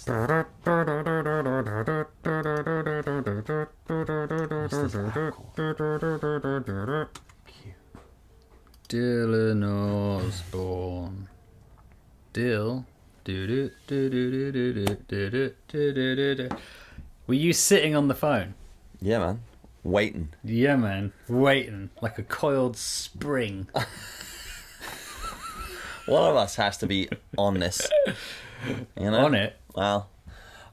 Dylan Osborne. Dill. Were you sitting on the phone? Yeah, man. Waiting. Yeah, man. Waiting like a coiled spring. One of us has to be on this. You know? On it? Well,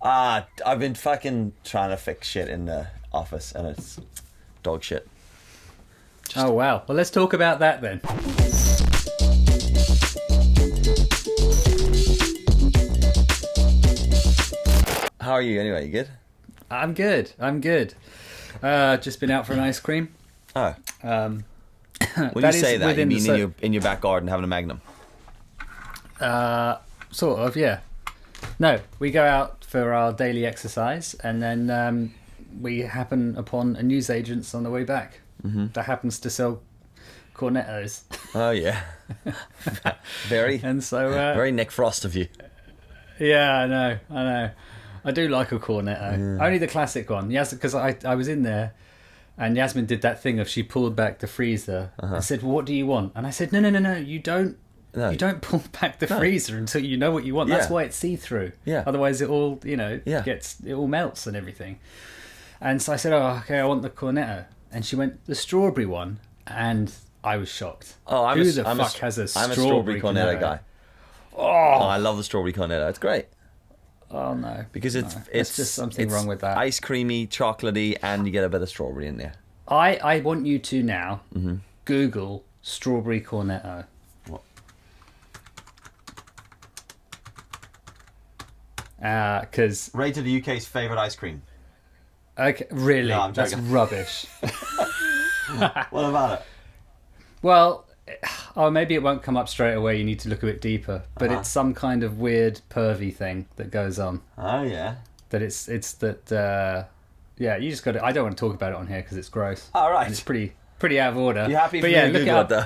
I've been fucking trying to fix shit in the office and it's dog shit. Oh, wow. Well, let's talk about that then. How are you anyway? You good? I'm good. Just been out for an ice cream. Oh. When you say that, you mean in your back garden having a Magnum? Sort of, yeah. No, we go out for our daily exercise and then we happen upon a newsagent's on the way back that happens to sell cornettos. Oh, yeah. Very, and so, very Nick Frost of you. Yeah, I know. I do like a cornetto. Only the classic one. Yes, because I was in there and Yasmin did that thing of she pulled back the freezer and said, well, what do you want? And I said, no, you don't. No. You don't pull back the freezer until you know what you want. That's why it's see-through. Yeah. Otherwise, it all it all melts and everything. And so I said, "Oh, okay, I want the cornetto." And she went the strawberry one, and I was shocked. Oh, Who the fuck has a strawberry cornetto guy? Oh, I love the strawberry cornetto. It's great. Oh no, because it's just something wrong with that. Ice creamy, chocolatey, and you get a bit of strawberry in there. I want you to now Google strawberry cornetto. Because rated the UK's favourite ice cream. Okay, really? No, that's rubbish. What about it? Well, maybe it won't come up straight away. You need to look a bit deeper. But it's some kind of weird pervy thing that goes on. Oh yeah. That it's that. Yeah, you just got to. I don't want to talk about it on here because it's gross. All right. And it's pretty out of order. You happy for me to Google it though?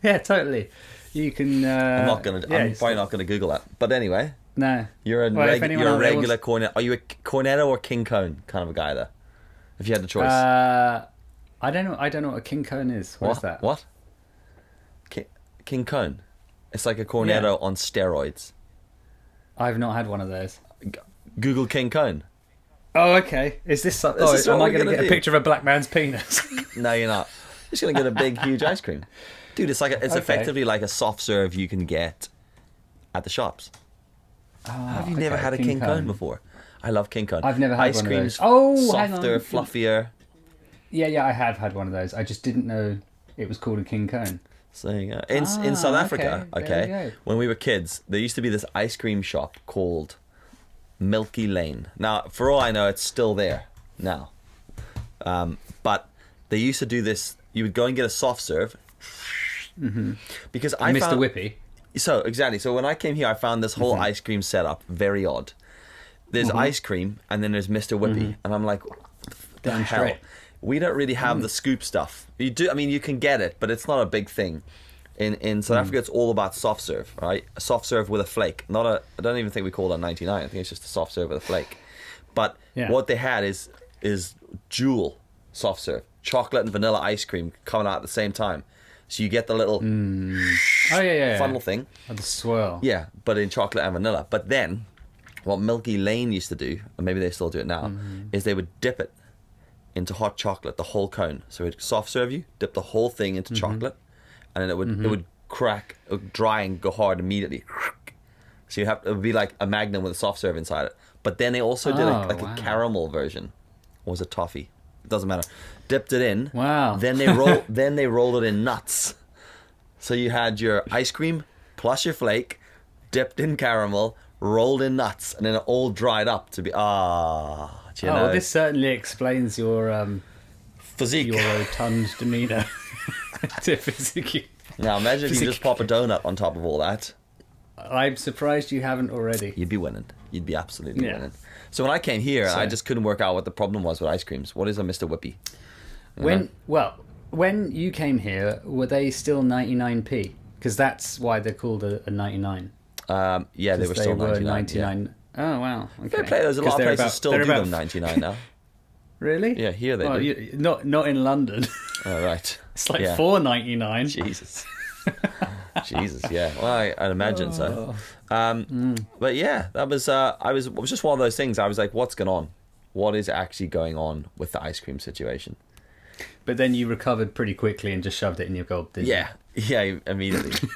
Yeah, totally. You can. I'm probably not gonna Google that. But anyway. No. You're a regular cornetto. Are you a cornetto or king cone kind of a guy there? If you had the choice. I don't know what a king cone is. What is that? What? King cone. It's like a cornetto on steroids. I've not had one of those. Google king cone. Oh, okay. Is this? Am I going to get a picture of a black man's penis? No, you're not. You're just going to get a big, huge ice cream, dude. It's effectively like a soft serve you can get at the shops. Oh, have you never had a king cone before? I love king cone. I've never had ice one creams. Of those. Softer, fluffier. Yeah, I have had one of those. I just didn't know it was called a king cone. So in South Africa, okay, when we were kids, there used to be this ice cream shop called Milky Lane. Now, for all I know, it's still there now. But they used to do this. You would go and get a soft serve. Because I found Mr. Whippy. So, exactly. So when I came here, I found this whole ice cream setup very odd. There's ice cream, and then there's Mr. Whippy. And I'm like, what the hell? Straight. We don't really have the scoop stuff. You do. I mean, you can get it, but it's not a big thing. In South Africa, it's all about soft serve, right? A soft serve with a flake. I don't even think we call that 99. I think it's just a soft serve with a flake. But what they had is dual soft serve. Chocolate and vanilla ice cream coming out at the same time. So you get the little funnel thing. Oh, the swirl. Yeah, but in chocolate and vanilla. But then, what Milky Lane used to do, and maybe they still do it now, is they would dip it into hot chocolate, the whole cone. So it would soft serve you, dip the whole thing into chocolate, and then it would crack, it would dry and go hard immediately. So it would be like a Magnum with a soft serve inside it. But then they also did a caramel version. Or was it toffee? It doesn't matter. Dipped it in. Wow. Then they rolled it in nuts. So you had your ice cream plus your flake, dipped in caramel, rolled in nuts, and then it all dried up to be well, this certainly explains your physique, your rotund demeanour. Physique. Now imagine if you just pop a donut on top of all that. I'm surprised you haven't already. You'd be winning. You'd be absolutely winning. So when I came here, I just couldn't work out what the problem was with ice creams. What is a Mr. Whippy? When you came here, were they still 99p? Because that's why they're called a 99. Yeah, they were still 99. 99. Yeah. Oh wow. Okay. Fair play. There's a lot of places still do them 99 now. Really? Yeah, here they do. Not in London. Oh, right. It's like $4.99. Jesus. Jesus, yeah. Well, I'd imagine so. But yeah, that was. It was just one of those things. I was like, what's going on? What is actually going on with the ice cream situation? But then you recovered pretty quickly and just shoved it in your gob, didn't you? Yeah, immediately.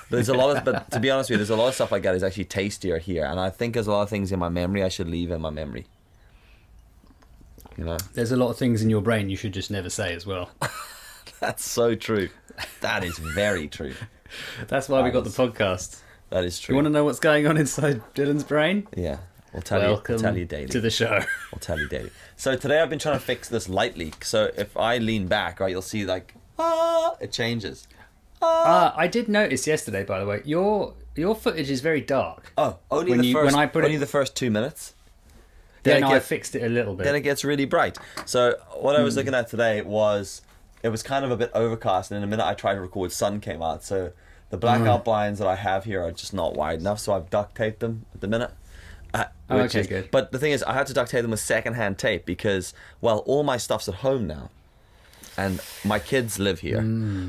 There's a lot of, but to be honest with you, there's a lot of stuff like that is actually tastier here, and I think there's a lot of things in my memory I should leave in my memory. You know, there's a lot of things in your brain you should just never say as well. That's so true. That is very true. That's why we got the podcast. That is true. You want to know what's going on inside Dyllon's brain? Yeah. We'll tell you daily. To the show. We'll tell you daily. So today I've been trying to fix this light leak. So if I lean back, right, you'll see like, it changes. I did notice yesterday, by the way, your footage is very dark. Oh, only the first 2 minutes. I fixed it a little bit. Then it gets really bright. So what I was looking at today was, it was kind of a bit overcast, and in a minute I tried to record, sun came out. So the blackout blinds that I have here are just not wide enough, so I've duct taped them at the minute. Good. But the thing is, I had to duct tape them with secondhand tape because, well, all my stuff's at home now, and my kids live here.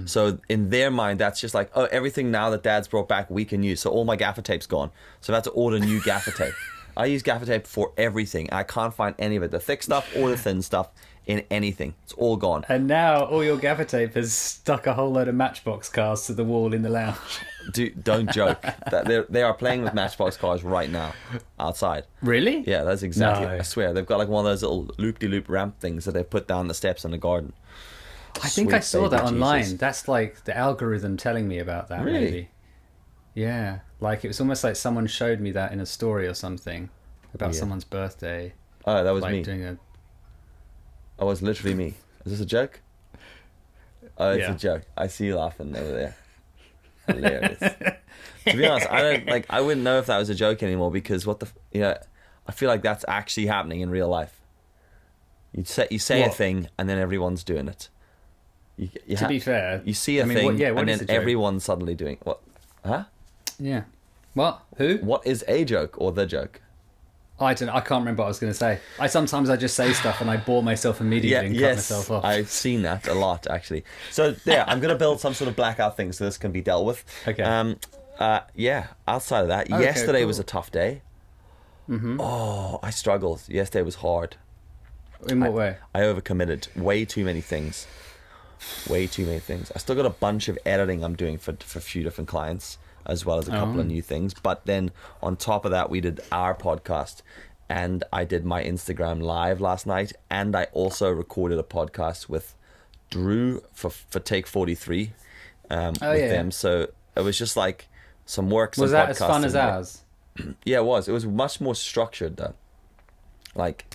So in their mind, that's just like, oh, everything now that Dad's brought back we can use. So all my gaffer tape's gone. So I had to order new gaffer tape. I use gaffer tape for everything. I can't find any of it, the thick stuff or the thin stuff, in anything. It's all gone. And now all your gaffer tape has stuck a whole load of Matchbox cars to the wall in the lounge. Dude, don't joke. They are playing with Matchbox cars right now outside. Really? Yeah, that's exactly. No. I swear, they've got like one of those little loop-de-loop ramp things that they put down the steps in the garden. I think I saw that online. Jesus. That's like the algorithm telling me about that. Really? Maybe. Yeah, like it was almost like someone showed me that in a story or something about someone's birthday. Oh, that was like me. Oh, it was literally me. Is this a joke? Oh, it's a joke. I see you laughing over there. Hilarious. To be honest, I wouldn't know if that was a joke anymore, because I feel like that's actually happening in real life. You say a thing and then everyone's doing it. To be fair, you see a thing and then everyone's suddenly doing what? Huh? Yeah. What? Who? What is a joke or the joke? I don't know. I can't remember what I was going to say. I just say stuff and I bore myself immediately and cut myself off. I've seen that a lot, actually. So I'm going to build some sort of blackout thing so this can be dealt with. Okay. Outside of that, yesterday was a tough day. Mm-hmm. Oh, I struggled. Yesterday was hard. In what way? I overcommitted way too many things. I still got a bunch of editing I'm doing for a few different clients, as well as a couple of new things. But then on top of that, we did our podcast, and I did my Instagram live last night, and I also recorded a podcast with Drew for Take 43 with them. So it was just like some work. Was that as fun as ours? Yeah, it was. It was much more structured though. Like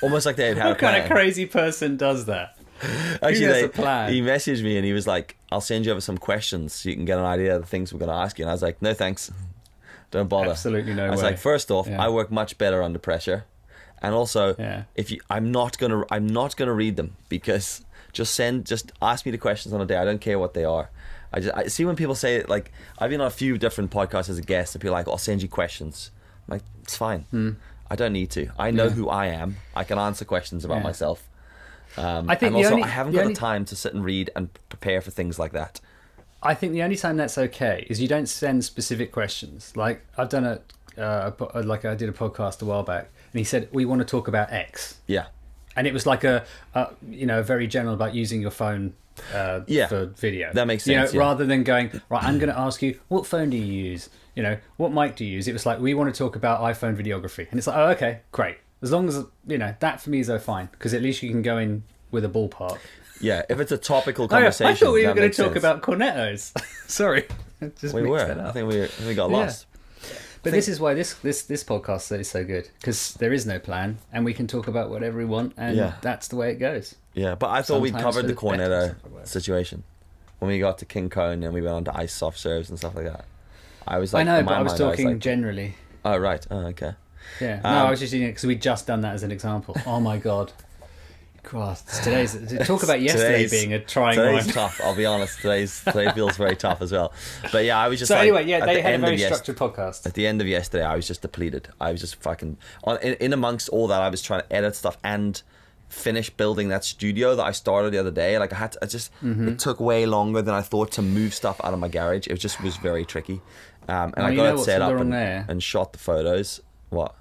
almost like they had What kind of crazy person does that? Actually, a plan? He messaged me and he was like, I'll send you over some questions so you can get an idea of the things we're going to ask you. And I was like, no thanks, don't bother. Absolutely no way. I was like, first off, I work much better under pressure, and also I'm not gonna read them, because just ask me the questions on a day. I don't care what they are. I see when people say it, like, I've been on a few different podcasts as a guest, and people are like, I'll send you questions. I'm like, it's fine. I don't need to. I know who I am. I can answer questions about myself. I think I haven't got the time to sit and read and prepare for things like that. I think the only time that's okay is you don't send specific questions. Like I've done I did a podcast a while back, and he said, we want to talk about X. Yeah. And it was like a very general about using your phone for video. That makes sense. Rather than going, right, I'm going to ask you, what phone do you use? What mic do you use? It was like, we want to talk about iPhone videography. And it's like, oh, okay, great. As long as, that for me is fine, because at least you can go in with a ballpark. Yeah, if it's a topical conversation. I thought we were going to talk about cornetos. Sorry. We were. I think we got lost. But this is why this podcast is so good, because there is no plan, and we can talk about whatever we want, and that's the way it goes. Yeah, but I thought we covered the corneto situation when we got to King Cone and we went on to ice soft serves and stuff like that. I was like, I know, but I was talking generally. Oh, right. Oh, okay. Yeah. No, I was just using it because we'd just done that as an example. Oh my god. God, talk about yesterday being a trying one. Today's tough. I'll be honest. Today feels very tough as well. But yeah, I was just. So like, anyway, yeah, they had a very structured podcast. At the end of yesterday, I was just depleted. I was just fucking. In amongst all that, I was trying to edit stuff and finish building that studio that I started the other day. Like it took way longer than I thought to move stuff out of my garage. It just was very tricky. And I got it set up and shot the photos. What?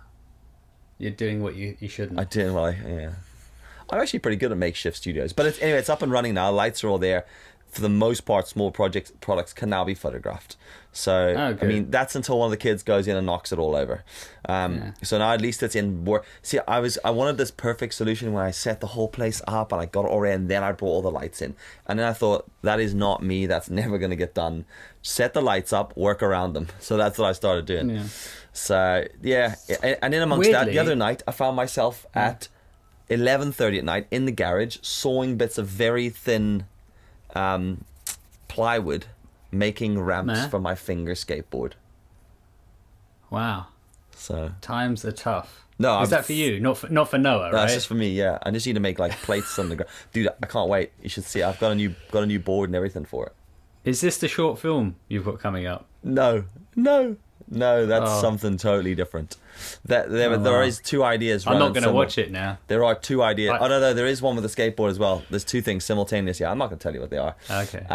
You're doing what you shouldn't. I did. Well, yeah. I'm actually pretty good at makeshift studios. But it's up and running now. Lights are all there. For the most part, small products can now be photographed. So, I mean, that's until one of the kids goes in and knocks it all over. So now at least it's in more. See, I wanted this perfect solution when I set the whole place up and I got it all ready, and then I brought all the lights in. And then I thought, that is not me. That's never going to get done. Set the lights up, work around them. So that's what I started doing. Yeah. So, yeah. And then amongst that, the other night, I found myself at 11:30 at night in the garage sawing bits of very thin plywood, making ramps for my finger skateboard. Wow. So times are tough. No, is that for you? Not for Noah, right? That's just for me. Yeah, I just need to make like plates on the ground. Dude, I can't wait. You should see. I've got a new board and everything for it. Is this the short film you've got coming up? No. That's something totally different. There is two ideas. I'm not going to watch it now. There are two ideas. No, there is one with a skateboard as well. There's two things simultaneously. I'm not going to tell you what they are. Okay.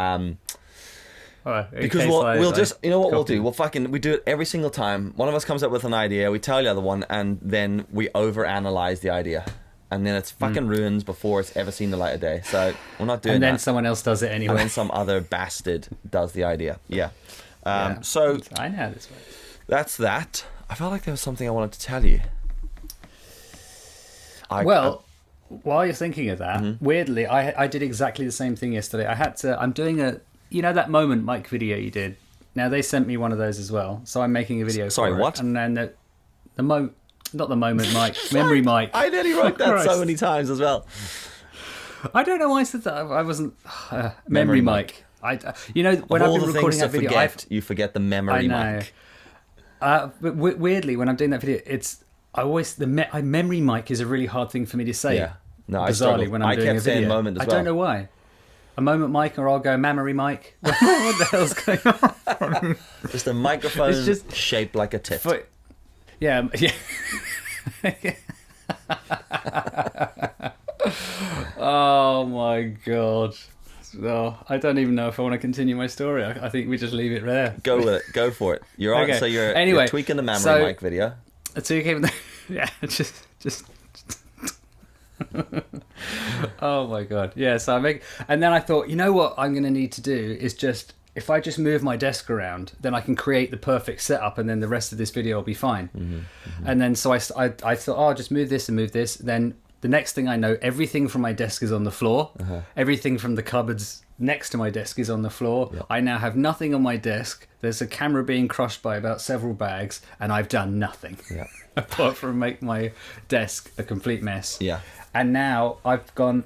All right, because we'll just, you know what we'll do? We do it every single time. One of us comes up with an idea, we tell the other one, and then we overanalyze the idea. And then it's fucking ruins before it's ever seen the light of day. So we're not doing that. And then someone else does it anyway. And then some other bastard does the idea. Yeah. So I know how this works. That's that. I felt like there was something I wanted to tell you. While you're thinking of that, weirdly, I did exactly the same thing yesterday. I'm doing that moment mic video you did. Now they sent me one of those as well, so I'm making a video. Sorry, for what? It. And then not the moment mic, memory mic. I nearly wrote that so many times as well. I don't know why I said that. I wasn't memory mic. When I've been recording that video, you forget the memory mic. But weirdly, when I'm doing that video, memory mic is a really hard thing for me to say. Yeah. No, bizarrely when I'm doing a video. Saying moment as well. I don't know why. A moment mic, or I'll go memory mic. What the hell's going on? Just a microphone shaped like a tit. Yeah. Oh my god. Oh, I don't even know if I want to continue my story. I think we just leave it there. Go with it. Go for it. You're on. Okay. So you're tweaking the memory mic video. Just. Oh my god. Yeah. So and then I thought, you know what I'm going to need to do is if I just move my desk around, then I can create the perfect setup, and then the rest of this video will be fine. And then so I thought, I'll just move this and move this. Then the next thing I know, everything from my desk is on the floor. Everything from the cupboards next to my desk is on the floor. Yep. I now have nothing on my desk. There's a camera being crushed by about several bags, and I've done nothing. Yep. Apart from make my desk a complete mess. Yeah. And now I've gone,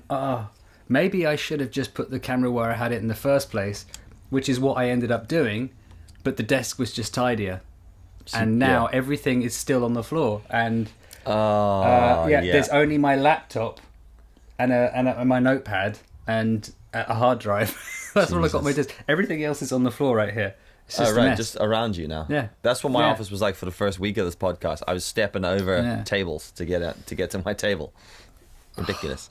maybe I should have just put the camera where I had it in the first place, which is what I ended up doing, but the desk was just tidier. And now everything is still on the floor. And there's only my laptop and my notepad and a hard drive. That's all I got on my desk. Everything else is on the floor right here. It's just a mess. Just around you now. Yeah, that's what my office was like for the first week of this podcast. I was stepping over tables to get to my table. Ridiculous.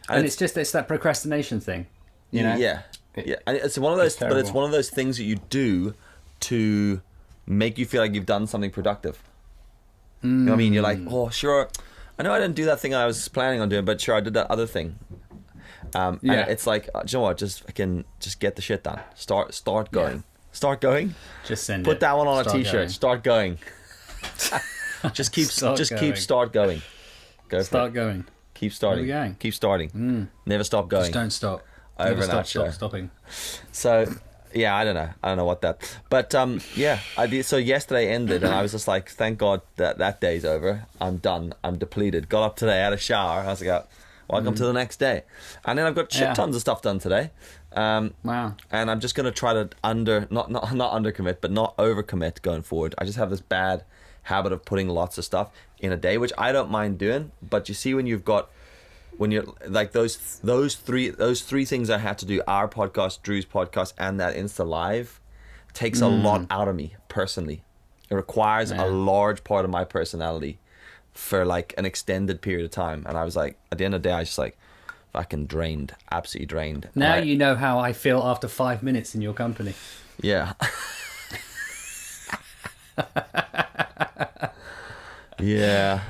And it's that procrastination thing, you know. Yeah. And it's one of those, but it's one of those things that you do to make you feel like you've done something productive. You know what I mean? You're like, oh, sure, I know I didn't do that thing I was planning on doing, but sure, I did that other thing. And it's like, do you know what? Just get the shit done. Start going. Yeah. Start going. Just send Put it. that one on Start a t-shirt. Going. Start going. Just keep start going. Start going. Keep starting. Keep starting. Never stop going. Just don't stop. Stop stopping. So yeah, I don't know what that. But I did. So yesterday ended, and I was just like, thank God that day's over. I'm done. I'm depleted. Got up today, had a shower. I was like, welcome to the next day. And then I've got shit tons of stuff done today. Wow. And I'm just gonna try to not undercommit, but not overcommit going forward. I just have this bad habit of putting lots of stuff in a day, which I don't mind doing. But you see, when you've got when you're like those three things I had to do, our podcast, Drew's podcast, and that Insta Live, takes a lot out of me personally. It requires a large part of my personality for like an extended period of time. And I was like, at the end of the day, I was just like fucking drained, absolutely drained. Now you know how I feel after 5 minutes in your company. Yeah. Yeah.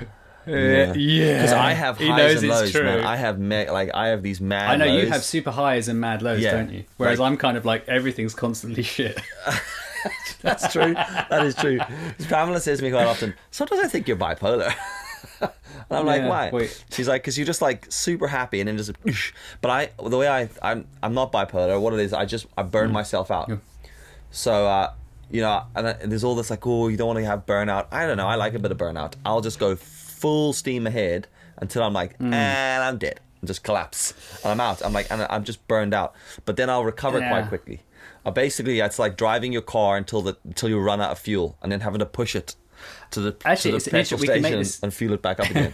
Because I have highs and lows, man. I have I have these mad. I know lows. you have super highs and mad lows, don't you? Whereas I'm kind of like everything's constantly shit. That's true. That is true. Pamela says to me quite often, sometimes I think you're bipolar. And I'm like, why? Wait. She's like, because you're just like super happy and then just. But the way I'm not bipolar. What it is, I burn myself out. Yeah. So you know, and there's all this like, oh, you don't want to have burnout. I don't know. I like a bit of burnout. I'll just go full steam ahead until I'm like, and I'm dead, and just collapse, and I'm out. I'm like, and I'm just burned out. But then I'll recover quite quickly. Basically, it's like driving your car until you run out of fuel, and then having to push it to the petrol station and fuel it back up again.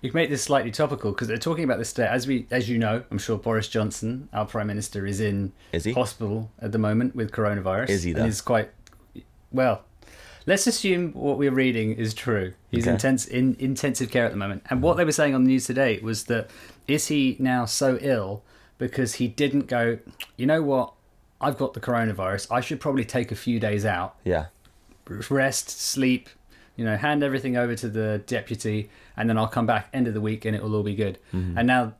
You can make this slightly topical because they're talking about this today. As you know, I'm sure Boris Johnson, our Prime Minister, is in hospital at the moment with coronavirus. Is he though? And he's quite well. Let's assume what we're reading is true. He's in intensive care at the moment. And what they were saying on the news today was that is he now so ill because he didn't go, you know what, I've got the coronavirus. I should probably take a few days out. Yeah. Rest, sleep, hand everything over to the deputy, and then I'll come back end of the week and it will all be good. Mm-hmm. And now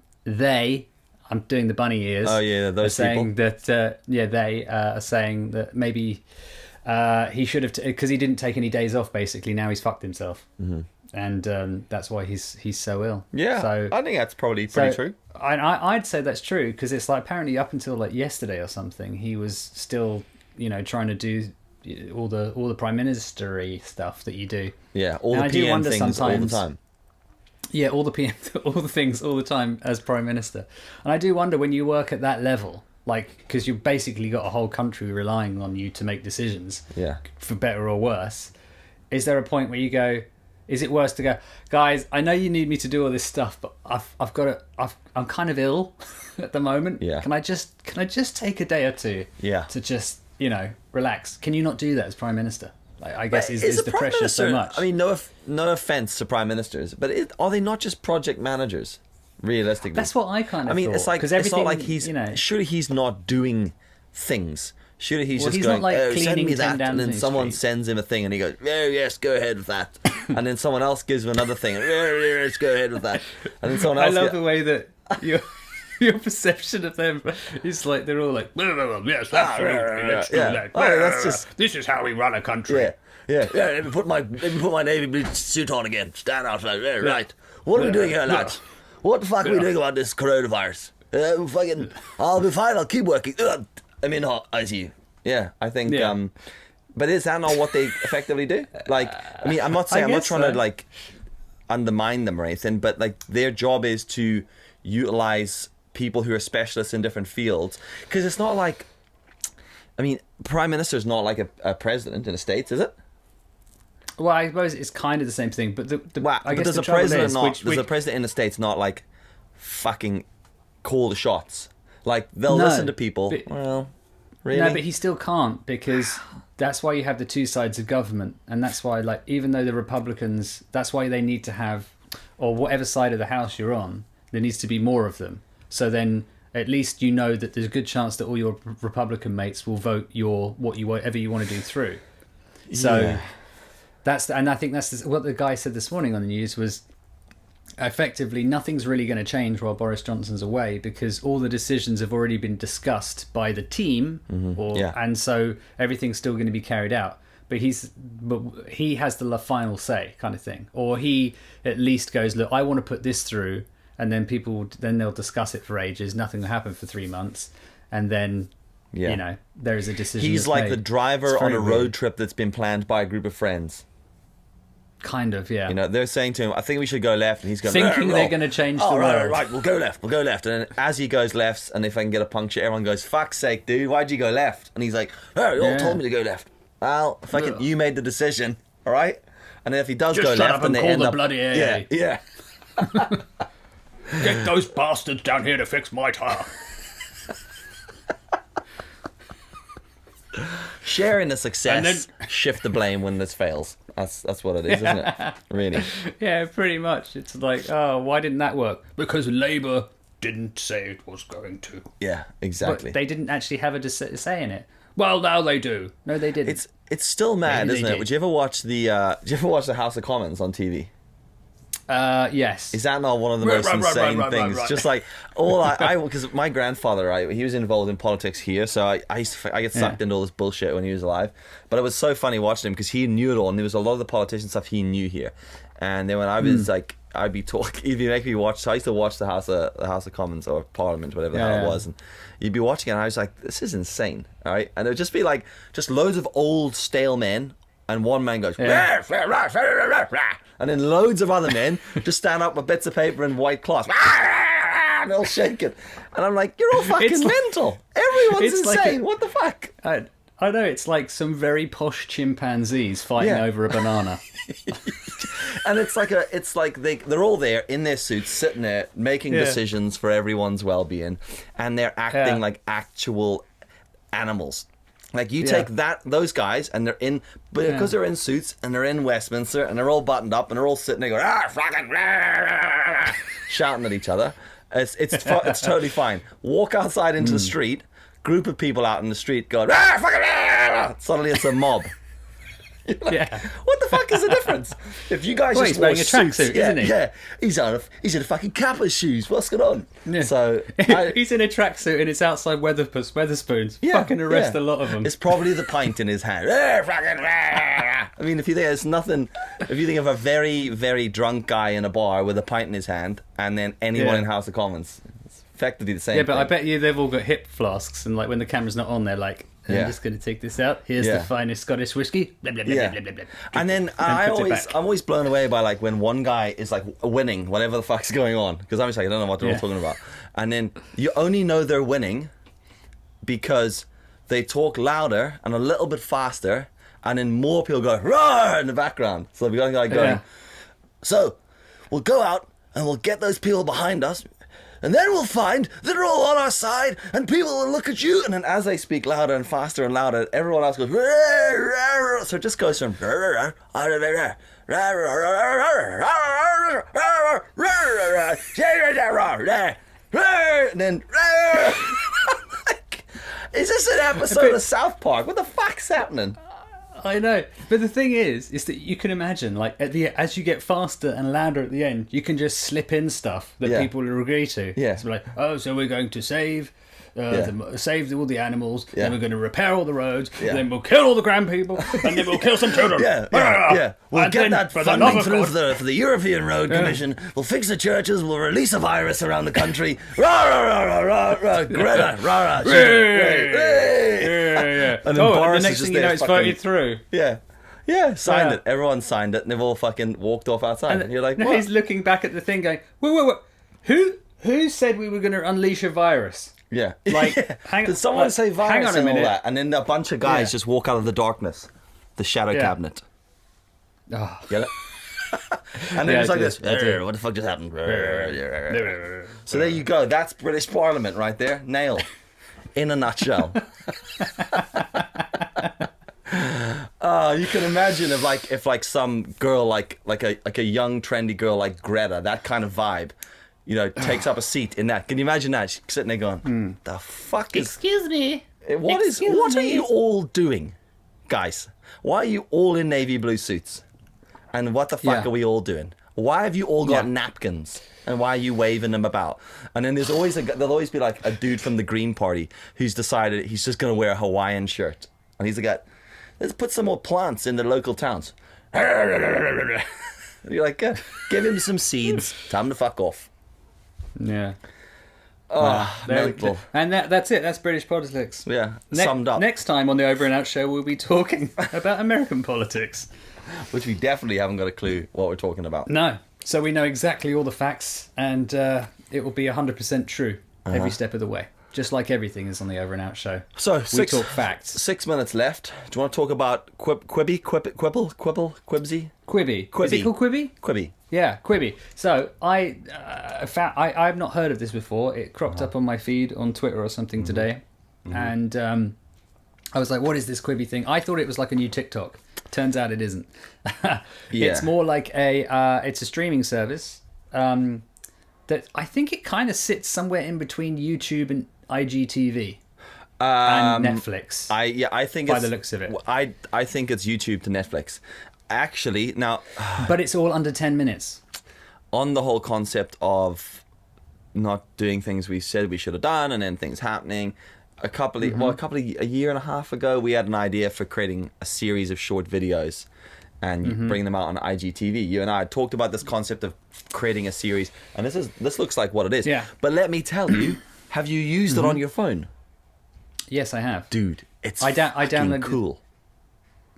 I'm doing the bunny ears. Oh yeah, those saying people. That they are saying that maybe he should have because he didn't take any days off. Basically, now he's fucked himself, and that's why he's so ill. Yeah, so I think that's probably pretty true. I'd say that's true because it's like apparently up until like yesterday or something, he was still trying to do all the prime minister-y stuff that you do. Yeah, all the PM things all the time. Yeah, all the PM, all the things all the time as prime minister. And I do wonder when you work at that level, like because you've basically got a whole country relying on you to make decisions. Yeah. For better or worse, is there a point where you go? Is it worse to go, guys? I know you need me to do all this stuff, but I'm kind of ill at the moment. Yeah. Can I just take a day or two? Yeah. To just relax. Can you not do that as prime minister? Like, I guess is the pressure so much? I mean, no offense to prime ministers, but are they not just project managers? Realistically, that's what I kind of. I mean, thought, it's like it's not like he's. Surely he's not doing things. Surely he's just going. Not like send me that, and then someone street. sends him a thing, and he goes, "Oh yes, go ahead with that." And then someone else gives him another thing, and yes, go ahead with that. And then someone else. I love the way that your perception of them is like they're all like, yes, that's right. Let's do that. That's just this is how we run a country. Yeah. Let me put my navy blue suit on again. Stand outside. Yeah, right. What are we doing here, lads? What the fuck are we doing about this coronavirus? I'll be fine. I'll keep working. I'm in ICU. Yeah, I think. But is that not what they effectively do? Like, I mean, I'm not saying I'm not trying to like undermine them or anything, but like their job is to utilize people who are specialists in different fields, because it's not like, I mean, prime minister is not like a president in the States, is it? Well, I suppose it's kind of the same thing, but I guess does a president in the States not like fucking call the shots? Like they'll listen to people. Well, really? No, but he still can't, because that's why you have the two sides of government, and that's why, like, even though the Republicans, that's why they need to have, or whatever side of the house you're on, there needs to be more of them. So then at least you know that there's a good chance that all your Republican mates will vote whatever you want to do through. So and I think that's what the guy said this morning on the news was effectively nothing's really going to change while Boris Johnson's away, because all the decisions have already been discussed by the team, and so everything's still going to be carried out. But he has the final say, kind of thing, or he at least goes, look, I want to put this through. And then they'll discuss it for ages. Nothing will happen for 3 months, and then there is a decision. He's like the driver on a road trip that's been planned by a group of friends. Kind of, yeah. They're saying to him, "I think we should go left," and he's going, thinking they're going to change the road. Right, we'll go left. And then as he goes left, and if I can get a puncture, everyone goes, "Fuck's sake, dude, why'd you go left?" And he's like, "Oh, you all told me to go left." Well, fucking, you made the decision, all right? And then if he does just go shut left, up and then call they end the up bloody AA. Yeah. Get those bastards down here to fix my tire. Sharing the success, shift the blame when this fails. That's what it is, isn't it? Really? Yeah, pretty much. It's like, oh, why didn't that work? Because Labour didn't say it was going to. Yeah, exactly. But they didn't actually have a say in it. Well, now they do. No, they didn't. It's still mad, Maybe isn't it? Would you ever watch the House of Commons on TV? Yes. Is that not one of the most insane things? Just like because my grandfather, right, he was involved in politics here, so I get sucked into all this bullshit when he was alive. But it was so funny watching him because he knew it all, and there was a lot of the politician stuff he knew here. And then when I was like, he'd be making me watch. So I used to watch the House of Commons or Parliament, whatever the hell it was, and you'd be watching it, and I was like, this is insane, all right? And it would just be like just loads of old stale men, and one man goes, rah, rah, rah, rah, rah, rah. And then loads of other men just stand up with bits of paper and white cloths. And they'll shake it. And I'm like, you're all fucking mental. Everyone's insane. What the fuck? I know, it's like some very posh chimpanzees fighting over a banana. And it's like they're all there in their suits, sitting there, making decisions for everyone's well-being. And they're acting like actual animals. Like you take those guys, and they're in, but because they're in suits and they're in Westminster and they're all buttoned up and they're all sitting there going, fucking, shouting at each other. It's totally fine. Walk outside into the street, group of people out in the street going, fucking, suddenly it's a mob. Like, what the fuck is the difference? If you guys just wearing a tracksuit, isn't he? Yeah, he's in a fucking Kappa shoes. What's going on? Yeah. So he's in a tracksuit and it's outside Weatherspoons. Fucking arrest a lot of them. It's probably the pint in his hand. I mean, if you think of a very, very drunk guy in a bar with a pint in his hand, and then anyone in House of Commons, it's effectively the same. Yeah, but thing. I bet you they've all got hip flasks, and like when the camera's not on, they're like, I'm just going to take this out. Here's the finest Scottish whiskey. Blah, blah, blah, blah, blah, blah, blah. And then I'm always blown away by like when one guy is like winning whatever the fuck's going on, because I'm just like, I don't know what they're all talking about. And then you only know they're winning because they talk louder and a little bit faster, and then more people go roar in the background. So we got a guy going, so we'll go out and we'll get those people behind us. And then we'll find that they're all on our side, and people will look at you. And then as they speak louder and faster and louder, everyone else goes, so it just goes from, and then, is this an episode of South Park? What the fuck's happening? I know, but the thing is that you can imagine, like as you get faster and louder at the end, you can just slip in stuff that people will agree to. Yeah. So like, so we're going to save all the animals, then we're going to repair all the roads, then we'll kill all the grand people, and then we'll kill some children. We'll get that funding through for the European Road Commission. We'll fix the churches. We'll release a virus around the country. Greta, and then Boris the next thing you know, it's voted through. Signed it. Everyone signed it, and they've all fucking walked off outside. And you're like, what? He's looking back at the thing, going, wait. Who said we were going to unleash a virus? Yeah. Like, did someone say virus hang on a and all minute. that? And then a bunch of guys just walk out of the darkness, the shadow cabinet. Oh. Get it? And then it's like this. What the fuck just happened? So there you go. That's British Parliament right there. Nailed. In a nutshell. You can imagine if some girl like a young trendy girl like Greta, that kind of vibe, takes up a seat in that. Can you imagine that? She's sitting there going, the fuck is... Excuse me. What are you all doing, guys? Why are you all in navy blue suits? And what the fuck are we all doing? Why have you all got napkins? And why are you waving them about? And then there'll always be like a dude from the Green Party who's decided he's just going to wear a Hawaiian shirt. And he's like, let's put some more plants in the local towns. You're like, give him some seeds. Tell him to fuck off. Yeah. Mental. And that's it. That's British politics. Yeah, summed up. Next time on the Over and Out show, we'll be talking about American politics. Which we definitely haven't got a clue what we're talking about. No. So we know exactly all the facts, and it will be 100% true every step of the way. just like everything is on the Over and Out show. So we talk facts. 6 minutes left. Do you want to talk about QUIBI? QUIBSy? QUIBI. Is it called QUIBI? QUIBI. Yeah, QUIBI. So I've not heard of this before. It cropped up on my feed on Twitter or something today, and I was like, "What is this QUIBI thing?" I thought it was like a new TikTok. Turns out it isn't. It's more like it's a streaming service that I think it kind of sits somewhere in between YouTube and IGTV and Netflix. I think by the looks of it, I think it's YouTube to Netflix. Actually, now, but it's all under 10 minutes. On the whole concept of not doing things we said we should have done, and then things happening. A year and a half ago, we had an idea for creating a series of short videos and bring them out on IGTV. You and I had talked about this concept of creating a series, and this looks like what it is. Yeah. But let me tell you, have you used it on your phone? Yes, I have. Dude, it's I downloaded cool.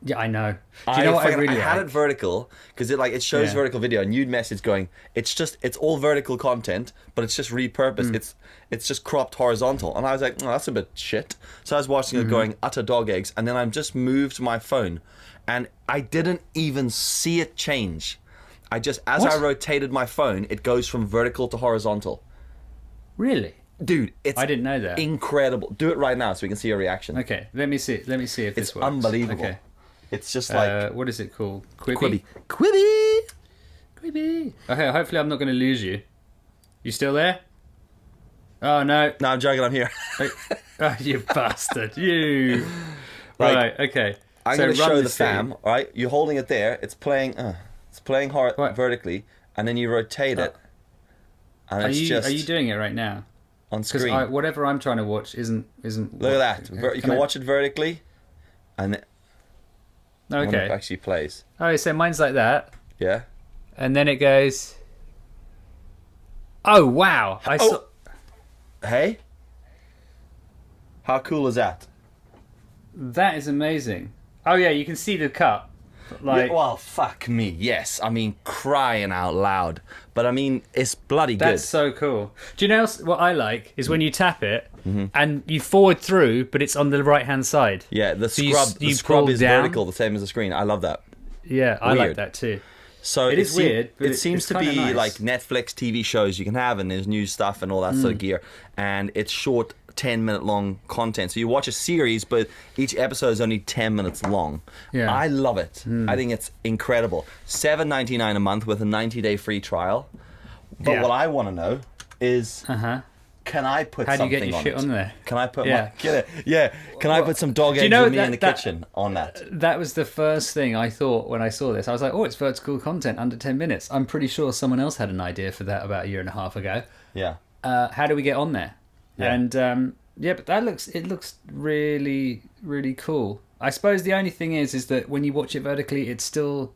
Yeah, I know. Do you know what I really like? I had it vertical because it shows vertical video, and you'd message going, it's all vertical content, but it's just repurposed. It's just cropped horizontal, and I was like, oh, that's a bit shit. So I was watching it going utter dog eggs, and then I just moved my phone, and I didn't even see it change. I rotated my phone, it goes from vertical to horizontal. Really? Dude, I didn't know that. Incredible. Do it right now so we can see your reaction. Okay, let me see if this works. It's unbelievable. Okay. It's just like... what is it called? QUIBI? QUIBI! Okay, hopefully I'm not going to lose you. You still there? Oh, no. No, I'm joking, I'm here. Oh, you bastard. You. Right, okay. I'm going to show the fam, right? You're holding it there. It's playing vertically, and then you rotate it. And are you doing it right now? On screen. Because whatever I'm trying to watch isn't. Look at that. You can watch it vertically, and okay. It actually plays. Oh, so mine's like that. Yeah. And then it goes. Oh wow! Hey. How cool is that? That is amazing. Oh yeah, you can see the cut. Like, well, fuck me. Yes, I mean, crying out loud. But I mean, it's bloody good. That's so cool. Do you know what I like is when you tap it and you forward through, but it's on the right hand side. Yeah, the so scrub is vertical, the same as the screen. I love that. Yeah, I like that too. So it is weird. But it seems to be nice. like Netflix TV shows you can have, and there's new stuff and all that sort of gear. And it's short, 10-minute long content. So you watch a series, but each episode is only 10 minutes long. Yeah. I love it. I think it's incredible. $7.99 a month with a 90-day free trial. But what I want to know is, can I put something on it? How do you get your shit on there? Can I put Can I put some dog eggs with me in the kitchen on that? That was the first thing I thought when I saw this. I was like, oh, it's vertical content under 10 minutes. I'm pretty sure someone else had an idea for that about a year and a half ago. Yeah. How do we get on there? Yeah. And but it looks really, really cool. I suppose the only thing is that when you watch it vertically, it's still,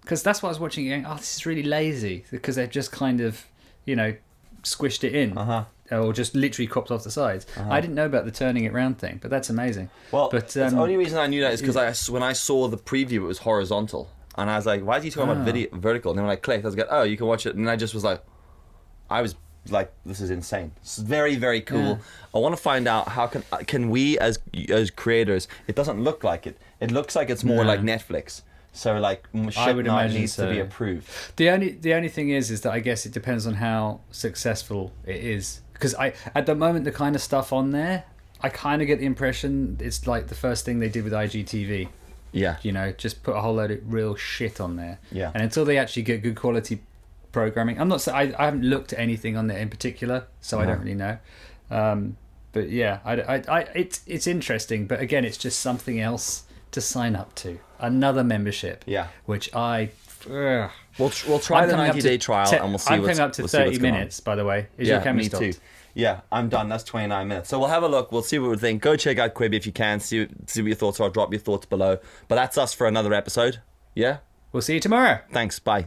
because that's what I was watching going, oh, this is really lazy, because they've just kind of, squished it in, or just literally cropped off the sides. I didn't know about the turning it round thing, but that's amazing. Well, but the only reason I knew that is because when I saw the preview, it was horizontal, and I was like, why is he talking about vertical? And then when I clicked, I was like, oh, you can watch it, and I just was like, this is insane. It's very, very cool. Yeah. I want to find out how can we as creators. It doesn't look like it. It looks like it's more like Netflix. So I would imagine needs to be approved. The only thing is that I guess it depends on how successful it is. Because at the moment the kind of stuff on there, I kind of get the impression it's like the first thing they did with IGTV. Yeah. Just put a whole load of real shit on there. Yeah. And until they actually get good quality programming, I'm not saying I haven't looked at anything on there in particular, so I don't really know. But yeah, it's interesting. But again, it's just something else to sign up to, another membership. Yeah, which we'll try the 90-day trial and we'll see. I'm coming up to 30 minutes. By the way, is your camera stopped? Me too. Yeah, I'm done. That's 29 minutes. So we'll have a look. We'll see what we think. Go check out QUIBI if you can. See what your thoughts are. Drop your thoughts below. But that's us for another episode. Yeah. We'll see you tomorrow. Thanks. Bye.